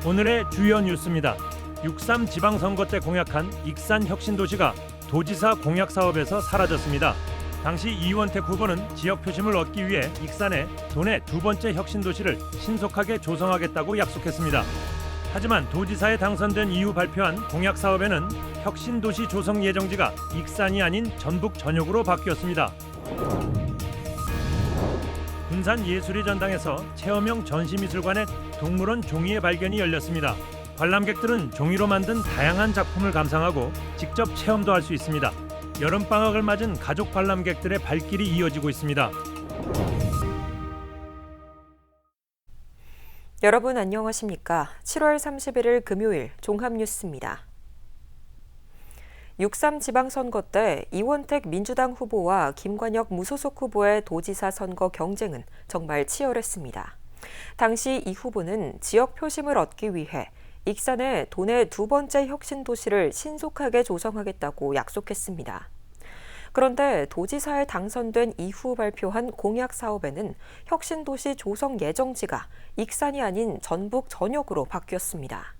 오늘의 주요 뉴스입니다. 6.3 지방선거 때 공약한 익산 혁신도시가 도지사 공약 사업에서 사라졌습니다. 당시 이원택 후보는 지역 표심을 얻기 위해 익산에 도내 두 번째 혁신도시를 신속하게 조성하겠다고 약속했습니다. 하지만 도지사에 당선된 이후 발표한 공약 사업에는 혁신도시 조성 예정지가 익산이 아닌 전북 전역으로 바뀌었습니다. 군산예술의 전당에서 체험형 전시미술관의 동물원 종이의 발견이 열렸습니다. 관람객들은 종이로 만든 다양한 작품을 감상하고 직접 체험도 할 수 있습니다. 여름방학을 맞은 가족 관람객들의 발길이 이어지고 있습니다. 여러분 안녕하십니까? 7월 31일 금요일 종합뉴스입니다. 6.3 지방선거 때 이원택 민주당 후보와 김관혁 무소속 후보의 도지사 선거 경쟁은 정말 치열했습니다. 당시 이 후보는 지역 표심을 얻기 위해 익산에 도내 두 번째 혁신도시를 신속하게 조성하겠다고 약속했습니다. 그런데 도지사에 당선된 이후 발표한 공약 사업에는 혁신도시 조성 예정지가 익산이 아닌 전북 전역으로 바뀌었습니다.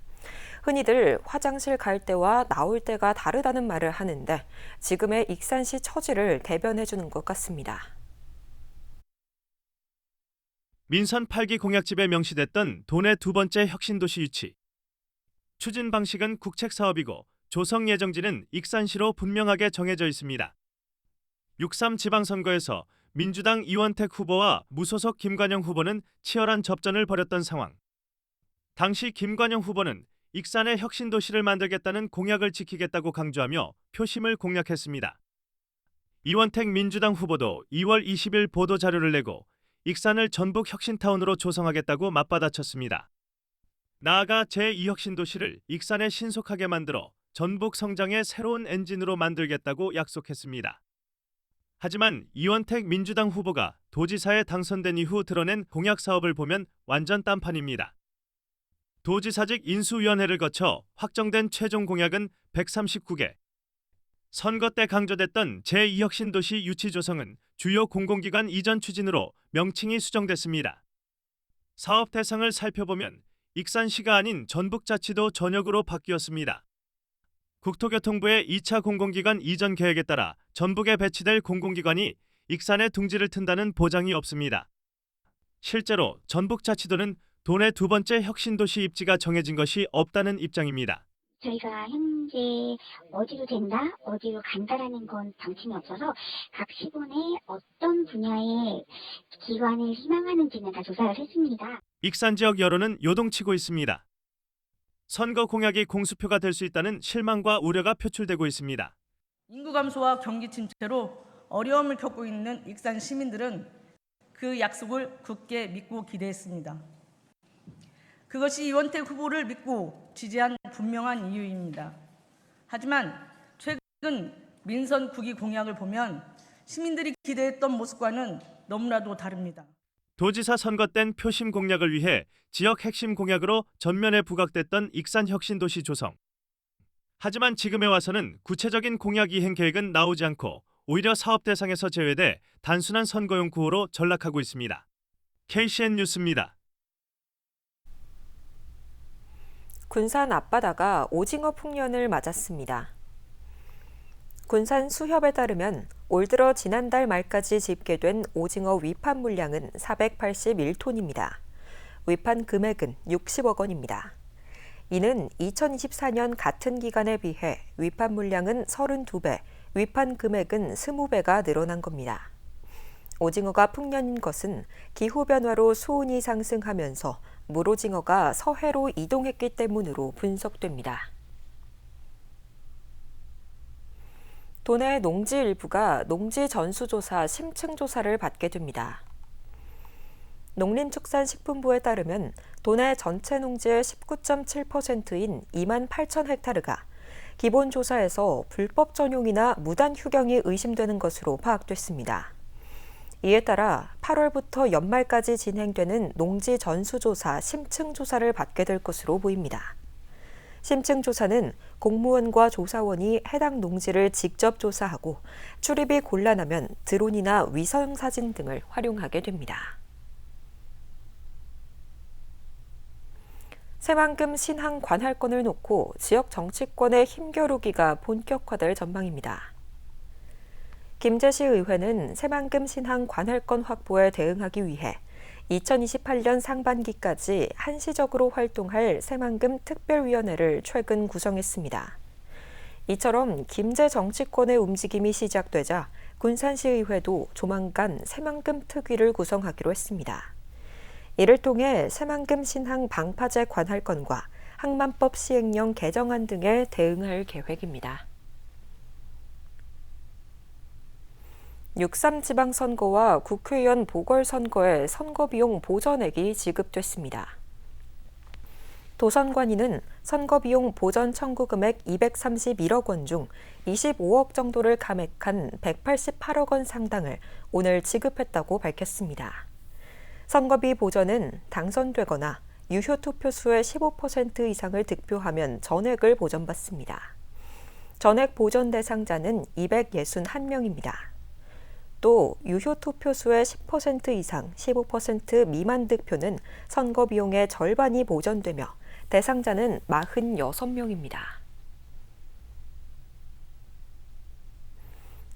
흔히들 화장실 갈 때와 나올 때가 다르다는 말을 하는데 지금의 익산시 처지를 대변해 주는 것 같습니다. 민선 8기 공약집에 명시됐던 도내 두 번째 혁신도시 유치. 추진 방식은 국책사업이고 조성 예정지는 익산시로 분명하게 정해져 있습니다. 6.3 지방선거에서 민주당 이원택 후보와 무소속 김관영 후보는 치열한 접전을 벌였던 상황. 당시 김관영 후보는 익산에 혁신도시를 만들겠다는 공약을 지키겠다고 강조하며 표심을 공략했습니다. 이원택 민주당 후보도 2월 20일 보도자료를 내고 익산을 전북 혁신타운으로 조성하겠다고 맞받아쳤습니다. 나아가 제2혁신도시를 익산에 신속하게 만들어 전북 성장의 새로운 엔진으로 만들겠다고 약속했습니다. 하지만 이원택 민주당 후보가 도지사에 당선된 이후 드러낸 공약 사업을 보면 완전 딴판입니다. 도지사직 인수위원회를 거쳐 확정된 최종 공약은 139개. 선거 때 강조됐던 제2혁신도시 유치 조성은 주요 공공기관 이전 추진으로 명칭이 수정됐습니다. 사업 대상을 살펴보면 익산시가 아닌 전북자치도 전역으로 바뀌었습니다. 국토교통부의 2차 공공기관 이전 계획에 따라 전북에 배치될 공공기관이 익산에 둥지를 튼다는 보장이 없습니다. 실제로 전북자치도는 도내 두 번째 혁신도시 입지가 정해진 것이 없다는 입장입니다. 저희가 현재 어디로 된다, 어디로 간다라는 건 방침이 없어서 각 시군의 어떤 분야의 기관을 희망하는지는 다 조사를 했습니다. 익산 지역 여론은 요동치고 있습니다. 선거 공약이 공수표가 될 수 있다는 실망과 우려가 표출되고 있습니다. 인구 감소와 경기 침체로 어려움을 겪고 있는 익산 시민들은 그 약속을 굳게 믿고 기대했습니다. 그것이 이원택 후보를 믿고 지지한 분명한 이유입니다. 하지만 최근 민선 9기 공약을 보면 시민들이 기대했던 모습과는 너무나도 다릅니다. 도지사 선거 땐 표심 공약을 위해 지역 핵심 공약으로 전면에 부각됐던 익산 혁신도시 조성. 하지만 지금에 와서는 구체적인 공약 이행 계획은 나오지 않고 오히려 사업 대상에서 제외돼 단순한 선거용 구호로 전락하고 있습니다. KCN 뉴스입니다. 군산 앞바다가 오징어 풍년을 맞았습니다. 군산 수협에 따르면 올 들어 지난달 말까지 집계된 오징어 위판 물량은 481톤입니다. 위판 금액은 60억 원입니다. 이는 2024년 같은 기간에 비해 위판 물량은 32배, 위판 금액은 20배가 늘어난 겁니다. 오징어가 풍년인 것은 기후변화로 수온이 상승하면서 물오징어가 서해로 이동했기 때문으로 분석됩니다. 도내 농지 일부가 농지 전수조사 심층조사를 받게 됩니다. 농림축산식품부에 따르면 도내 전체 농지의 19.7%인 2만 8천 헥타르가 기본조사에서 불법 전용이나 무단 휴경이 의심되는 것으로 파악됐습니다. 이에 따라 8월부터 연말까지 진행되는 농지 전수조사 심층조사를 받게 될 것으로 보입니다. 심층조사는 공무원과 조사원이 해당 농지를 직접 조사하고 출입이 곤란하면 드론이나 위성사진 등을 활용하게 됩니다. 새만금 신항 관할권을 놓고 지역 정치권의 힘겨루기가 본격화될 전망입니다. 김제시 의회는 새만금 신항 관할권 확보에 대응하기 위해 2028년 상반기까지 한시적으로 활동할 새만금 특별위원회를 최근 구성했습니다. 이처럼 김제 정치권의 움직임이 시작되자 군산시의회도 조만간 새만금 특위를 구성하기로 했습니다. 이를 통해 새만금 신항 방파제 관할권과 항만법 시행령 개정안 등에 대응할 계획입니다. 6.3 지방선거와 국회의원 보궐선거에 선거비용 보전액이 지급됐습니다. 도선관위는 선거비용 보전 청구 금액 231억 원 중 25억 정도를 감액한 188억 원 상당을 오늘 지급했다고 밝혔습니다. 선거비 보전은 당선되거나 유효 투표수의 15% 이상을 득표하면 전액을 보전받습니다. 전액 보전 대상자는 261명입니다. 또 유효 투표수의 10% 이상 15% 미만 득표는 선거 비용의 절반이 보전되며 대상자는 46명입니다.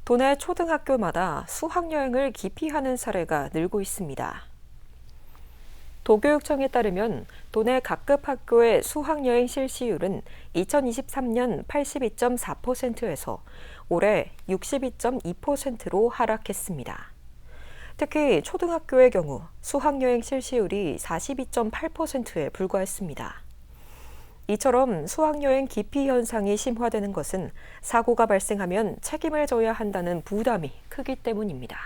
도내 초등학교마다 수학여행을 기피하는 사례가 늘고 있습니다. 도교육청에 따르면 도내 각급 학교의 수학여행 실시율은 2023년 82.4%에서 올해 62.2%로 하락했습니다. 특히 초등학교의 경우 수학여행 실시율이 42.8%에 불과했습니다. 이처럼 수학여행 기피 현상이 심화되는 것은 사고가 발생하면 책임을 져야 한다는 부담이 크기 때문입니다.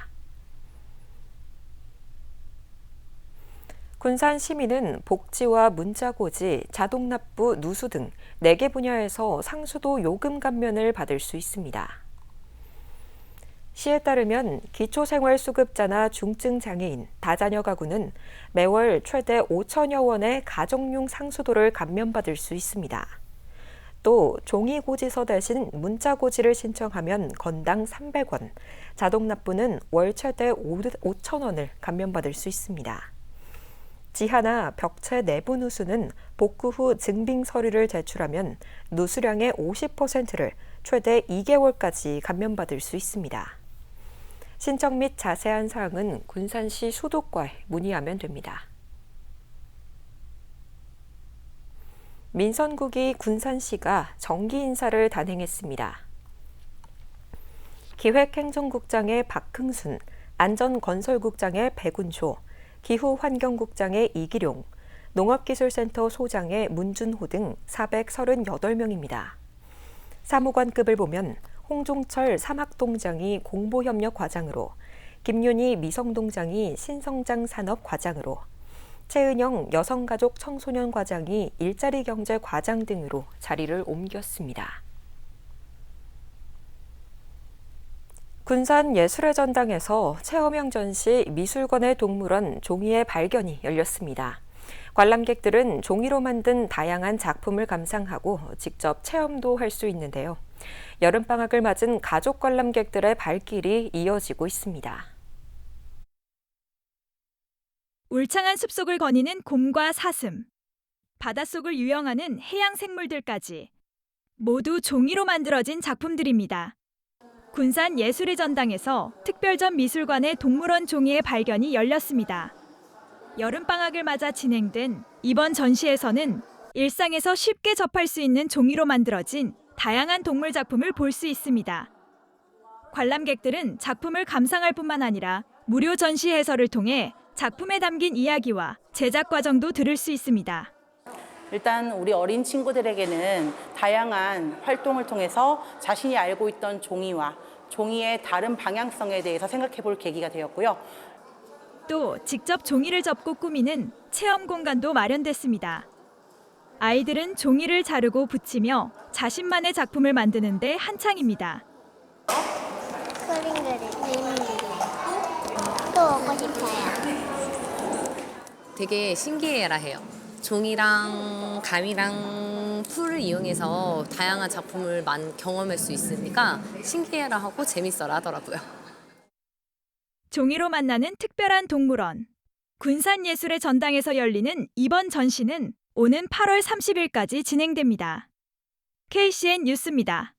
군산 시민은 복지와 문자고지, 자동납부, 누수 등 4개 분야에서 상수도 요금 감면을 받을 수 있습니다. 시에 따르면 기초생활수급자나 중증장애인, 다자녀 가구는 매월 최대 5천여 원의 가정용 상수도를 감면받을 수 있습니다. 또 종이고지서 대신 문자고지를 신청하면 건당 300원, 자동납부는 월 최대 5천 원을 감면받을 수 있습니다. 지하나 벽체 내부 누수는 복구 후 증빙 서류를 제출하면 누수량의 50%를 최대 2개월까지 감면받을 수 있습니다. 신청 및 자세한 사항은 군산시 수도과에 문의하면 됩니다. 민선국이 군산시가 정기 인사를 단행했습니다. 기획행정국장의 박흥순, 안전건설국장의 백운조, 기후환경국장의 이기룡, 농업기술센터 소장의 문준호 등 438명입니다. 사무관급을 보면 홍종철 사막동장이 공보협력과장으로, 김윤희 미성동장이 신성장산업과장으로, 최은영 여성가족청소년과장이 일자리경제과장 등으로 자리를 옮겼습니다. 군산 예술의 전당에서 체험형 전시 미술관의 동물원 종이의 발견이 열렸습니다. 관람객들은 종이로 만든 다양한 작품을 감상하고 직접 체험도 할 수 있는데요. 여름방학을 맞은 가족 관람객들의 발길이 이어지고 있습니다. 울창한 숲속을 거니는 곰과 사슴, 바닷속을 유영하는 해양 생물들까지 모두 종이로 만들어진 작품들입니다. 군산 예술의 전당에서 특별전 미술관의 동물원 종이의 발견이 열렸습니다. 여름방학을 맞아 진행된 이번 전시에서는 일상에서 쉽게 접할 수 있는 종이로 만들어진 다양한 동물 작품을 볼 수 있습니다. 관람객들은 작품을 감상할 뿐만 아니라 무료 전시 해설을 통해 작품에 담긴 이야기와 제작 과정도 들을 수 있습니다. 일단 우리 어린 친구들에게는 다양한 활동을 통해서 자신이 알고 있던 종이와 종이의 다른 방향성에 대해서 생각해 볼 계기가 되었고요. 또 직접 종이를 접고 꾸미는 체험 공간도 마련됐습니다. 아이들은 종이를 자르고 붙이며 자신만의 작품을 만드는 데 한창입니다. 그림 그리기 또 오고 싶어요. 되게 신기해라 해요. 종이랑 감이랑 풀을 이용해서 다양한 작품을 경험할 수 있으니까 신기해라 하고 재밌어라 하더라고요. 종이로 만나는 특별한 동물원. 군산 예술의 전당에서 열리는 이번 전시는 오는 8월 30일까지 진행됩니다. KCN 뉴스입니다.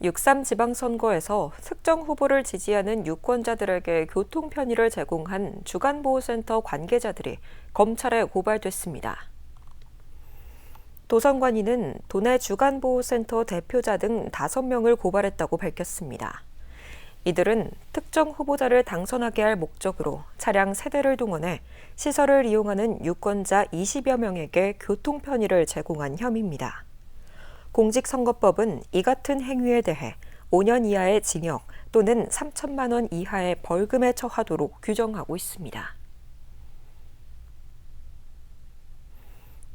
6.3 지방선거에서 특정 후보를 지지하는 유권자들에게 교통 편의를 제공한 주간보호센터 관계자들이 검찰에 고발됐습니다. 도선관위는 도내 주간보호센터 대표자 등 5명을 고발했다고 밝혔습니다. 이들은 특정 후보자를 당선하게 할 목적으로 차량 3대를 동원해 시설을 이용하는 유권자 20여 명에게 교통 편의를 제공한 혐의입니다. 공직선거법은 이 같은 행위에 대해 5년 이하의 징역 또는 3천만 원 이하의 벌금에 처하도록 규정하고 있습니다.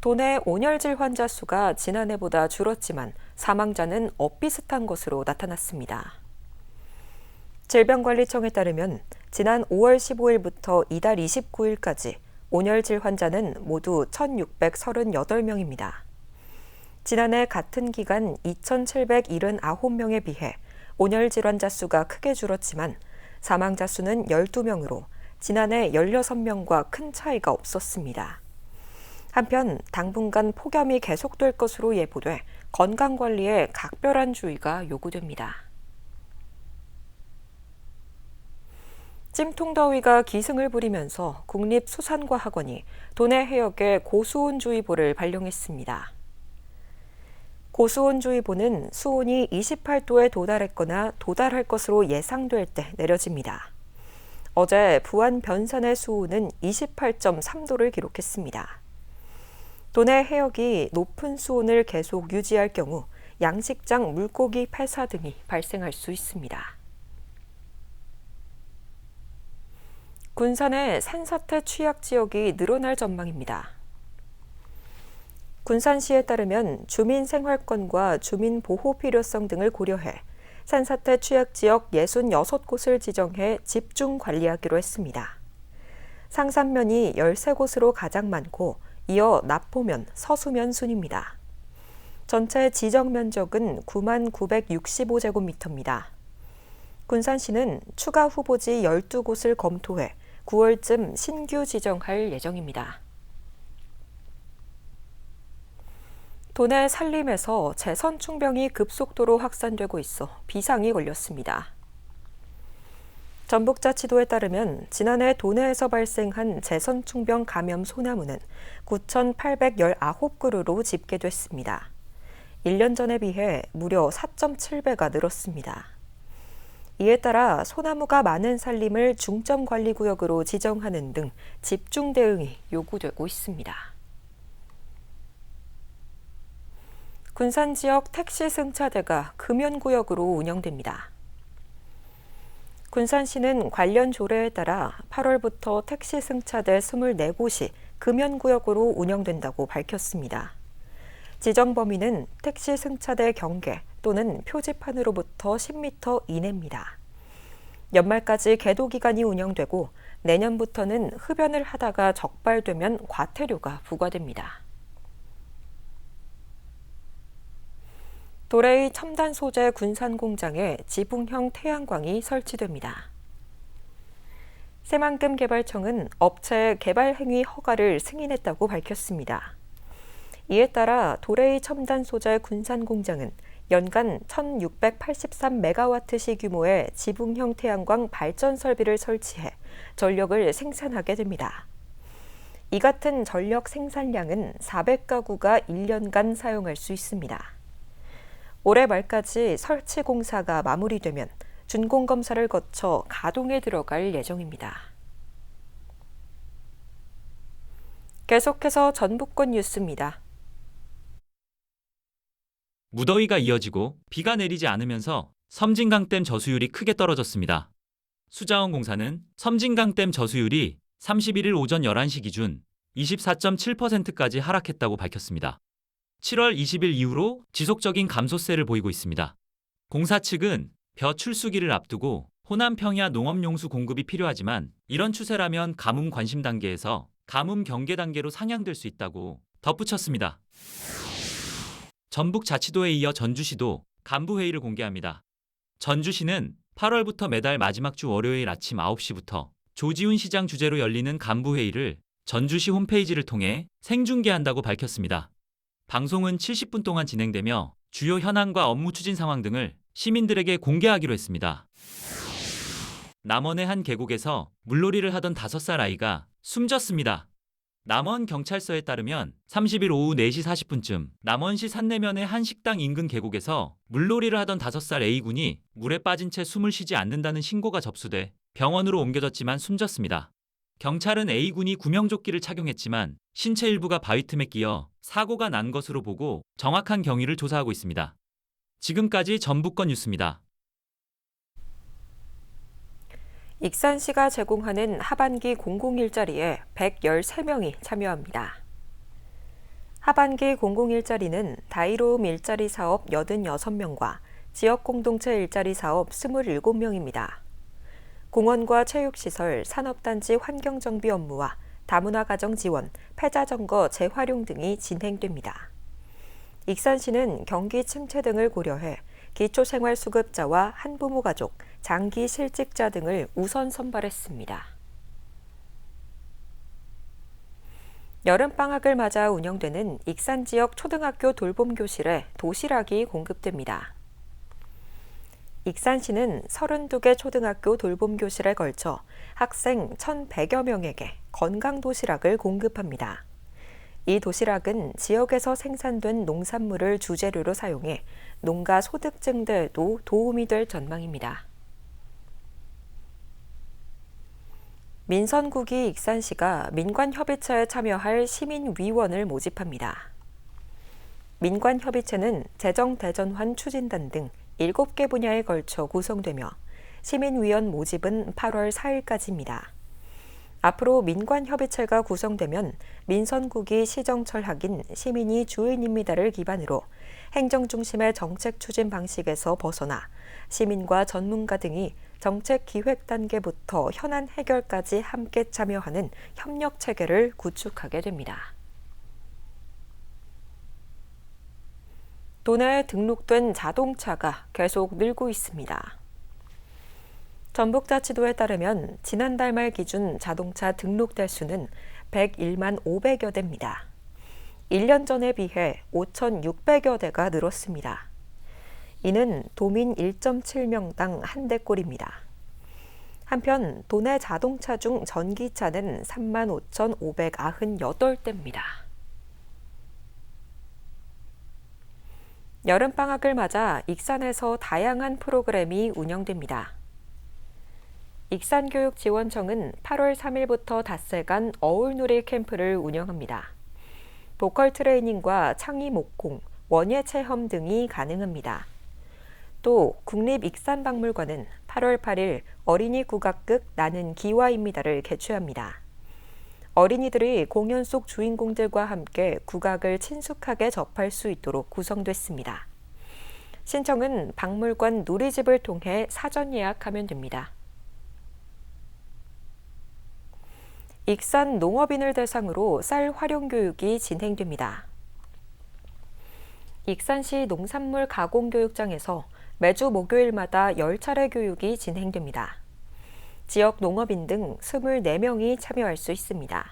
도내 온열질 환자 수가 지난해보다 줄었지만 사망자는 엇비슷한 것으로 나타났습니다. 질병관리청에 따르면 지난 5월 15일부터 이달 29일까지 온열질 환자는 모두 1,638명입니다. 지난해 같은 기간 2,779명에 비해 온열질 환자 수가 크게 줄었지만 사망자 수는 12명으로 지난해 16명과 큰 차이가 없었습니다. 한편 당분간 폭염이 계속될 것으로 예보돼 건강관리에 각별한 주의가 요구됩니다. 찜통더위가 기승을 부리면서 국립수산과학원이 도내 해역에 고수온주의보를 발령했습니다. 고수온주의보는 수온이 28도에 도달했거나 도달할 것으로 예상될 때 내려집니다. 어제 부안 변산의 수온은 28.3도를 기록했습니다. 도내 해역이 높은 수온을 계속 유지할 경우 양식장 물고기 폐사 등이 발생할 수 있습니다. 군산의 산사태 취약 지역이 늘어날 전망입니다. 군산시에 따르면 주민 생활권과 주민 보호 필요성 등을 고려해 산사태 취약 지역 66곳을 지정해 집중 관리하기로 했습니다. 상산면이 13곳으로 가장 많고 이어 납포면, 서수면 순입니다. 전체 지정 면적은 99,965제곱미터입니다. 군산시는 추가 후보지 12곳을 검토해 9월쯤 신규 지정할 예정입니다. 도내 산림에서 제선충병이 급속도로 확산되고 있어 비상이 걸렸습니다. 전북자치도에 따르면 지난해 도내에서 발생한 제선충병 감염 소나무는 9,819그루로 집계됐습니다. 1년 전에 비해 무려 4.7배가 늘었습니다. 이에 따라 소나무가 많은 산림을 중점관리구역으로 지정하는 등 집중 대응이 요구되고 있습니다. 군산 지역 택시 승차대가 금연구역으로 운영됩니다. 군산시는 관련 조례에 따라 8월부터 택시 승차대 24곳이 금연구역으로 운영된다고 밝혔습니다. 지정 범위는 택시 승차대 경계 또는 표지판으로부터 10m 이내입니다. 연말까지 계도 기간이 운영되고 내년부터는 흡연을 하다가 적발되면 과태료가 부과됩니다. 도레이 첨단 소재 군산 공장에 지붕형 태양광이 설치됩니다. 새만금 개발청은 업체의 개발 행위 허가를 승인했다고 밝혔습니다. 이에 따라 도레이 첨단 소재 군산 공장은 연간 1,683메가와트시 규모의 지붕형 태양광 발전 설비를 설치해 전력을 생산하게 됩니다. 이 같은 전력 생산량은 400가구가 1년간 사용할 수 있습니다. 올해 말까지 설치 공사가 마무리되면 준공검사를 거쳐 가동에 들어갈 예정입니다. 계속해서 전북권 뉴스입니다. 무더위가 이어지고 비가 내리지 않으면서 섬진강댐 저수율이 크게 떨어졌습니다. 수자원공사는 섬진강댐 저수율이 31일 오전 11시 기준 24.7%까지 하락했다고 밝혔습니다. 7월 20일 이후로 지속적인 감소세를 보이고 있습니다. 공사 측은 벼 출수기를 앞두고 호남 평야 농업용수 공급이 필요하지만 이런 추세라면 가뭄 관심 단계에서 가뭄 경계 단계로 상향될 수 있다고 덧붙였습니다. 전북자치도에 이어 전주시도 간부회의를 공개합니다. 전주시는 8월부터 매달 마지막 주 월요일 아침 9시부터 조지훈 시장 주재로 열리는 간부회의를 전주시 홈페이지를 통해 생중계한다고 밝혔습니다. 방송은 70분 동안 진행되며 주요 현황과 업무 추진 상황 등을 시민들에게 공개하기로 했습니다. 남원의 한 계곡에서 물놀이를 하던 5살 아이가 숨졌습니다. 남원 경찰서에 따르면 30일 오후 4시 40분쯤 남원시 산내면의 한 식당 인근 계곡에서 물놀이를 하던 5살 A군이 물에 빠진 채 숨을 쉬지 않는다는 신고가 접수돼 병원으로 옮겨졌지만 숨졌습니다. 경찰은 A군이 구명조끼를 착용했지만 신체 일부가 바위 틈에 끼어 사고가 난 것으로 보고 정확한 경위를 조사하고 있습니다. 지금까지 전북권 뉴스입니다. 익산시가 제공하는 하반기 공공일자리에 113명이 참여합니다. 하반기 공공일자리는 다이로움 일자리 사업 86명과 지역 공동체 일자리 사업 27명입니다. 공원과 체육시설, 산업단지 환경정비 업무와 다문화 가정 지원, 폐자전거 재활용 등이 진행됩니다. 익산시는 경기 침체 등을 고려해 기초생활수급자와 한부모 가족, 장기 실직자 등을 우선 선발했습니다. 여름방학을 맞아 운영되는 익산 지역 초등학교 돌봄교실에 도시락이 공급됩니다. 익산시는 32개 초등학교 돌봄교실에 걸쳐 학생 1,100여 명에게 건강도시락을 공급합니다. 이 도시락은 지역에서 생산된 농산물을 주재료로 사용해 농가 소득 증대에도 도움이 될 전망입니다. 민선국이 익산시가 민관협의체에 참여할 시민위원을 모집합니다. 민관협의체는 재정대전환 추진단 등 7개 분야에 걸쳐 구성되며 시민위원 모집은 8월 4일까지입니다. 앞으로 민관협의체가 구성되면 민선국이 시정철학인 시민이 주인입니다를 기반으로 행정중심의 정책 추진 방식에서 벗어나 시민과 전문가 등이 정책 기획 단계부터 현안 해결까지 함께 참여하는 협력 체계를 구축하게 됩니다. 도내에 등록된 자동차가 계속 늘고 있습니다. 전북자치도에 따르면 지난달 말 기준 자동차 등록 대수는 101만 500여 대입니다. 1년 전에 비해 5,600여 대가 늘었습니다. 이는 도민 1.7명당 한 대꼴입니다. 한편 도내 자동차 중 전기차는 35,598대입니다. 여름방학을 맞아 익산에서 다양한 프로그램이 운영됩니다. 익산교육지원청은 8월 3일부터 닷새간 어울놀이 캠프를 운영합니다. 보컬 트레이닝과 창의 목공, 원예 체험 등이 가능합니다. 또 국립익산박물관은 8월 8일 어린이 국악극 나는 기와입니다를 개최합니다. 어린이들이 공연 속 주인공들과 함께 국악을 친숙하게 접할 수 있도록 구성됐습니다. 신청은 박물관 누리집을 통해 사전 예약하면 됩니다. 익산 농업인을 대상으로 쌀 활용 교육이 진행됩니다. 익산시 농산물 가공교육장에서 매주 목요일마다 10차례 교육이 진행됩니다. 지역 농업인 등 24명이 참여할 수 있습니다.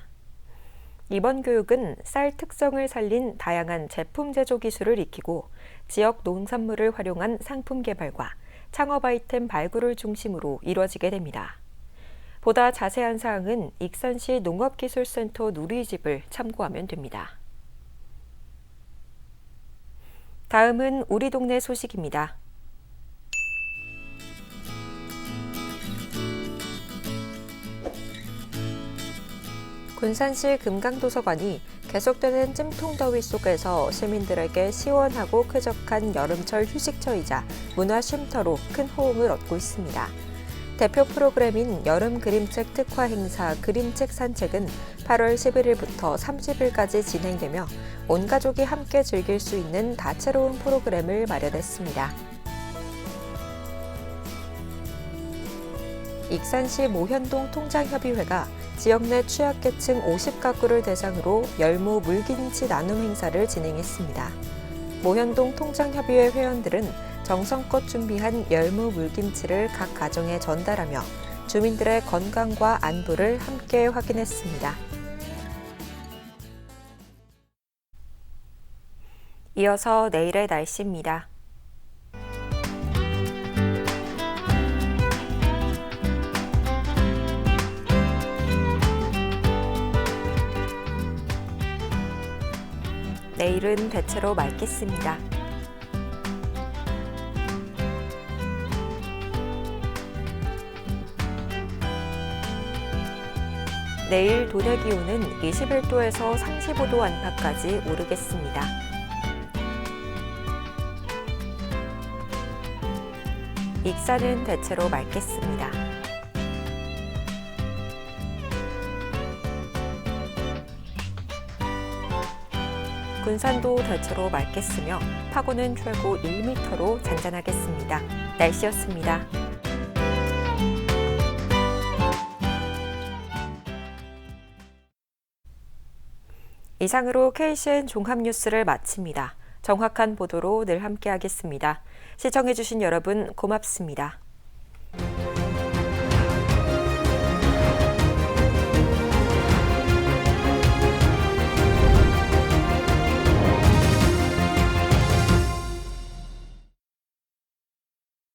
이번 교육은 쌀 특성을 살린 다양한 제품 제조 기술을 익히고 지역 농산물을 활용한 상품 개발과 창업 아이템 발굴을 중심으로 이뤄지게 됩니다. 보다 자세한 사항은 익산시 농업기술센터 누리집을 참고하면 됩니다. 다음은 우리 동네 소식입니다. 군산시 금강도서관이 계속되는 찜통더위 속에서 시민들에게 시원하고 쾌적한 여름철 휴식처이자 문화쉼터로 큰 호응을 얻고 있습니다. 대표 프로그램인 여름 그림책 특화 행사 그림책 산책은 8월 11일부터 30일까지 진행되며 온 가족이 함께 즐길 수 있는 다채로운 프로그램을 마련했습니다. 익산시 모현동 통장협의회가 지역 내 취약계층 50가구를 대상으로 열무 물김치 나눔 행사를 진행했습니다. 모현동 통장협의회 회원들은 정성껏 준비한 열무 물김치를 각 가정에 전달하며 주민들의 건강과 안부를 함께 확인했습니다. 이어서 내일의 날씨입니다. 내일은 대체로 맑겠습니다. 내일 도내 기온은 21도에서 35도 안팎까지 오르겠습니다. 익산은 대체로 맑겠습니다. 군산도 대체로 맑겠으며 파고는 최고 1m로 잔잔하겠습니다. 날씨였습니다. 이상으로 KCN 종합뉴스를 마칩니다. 정확한 보도로 늘 함께하겠습니다. 시청해주신 여러분 고맙습니다.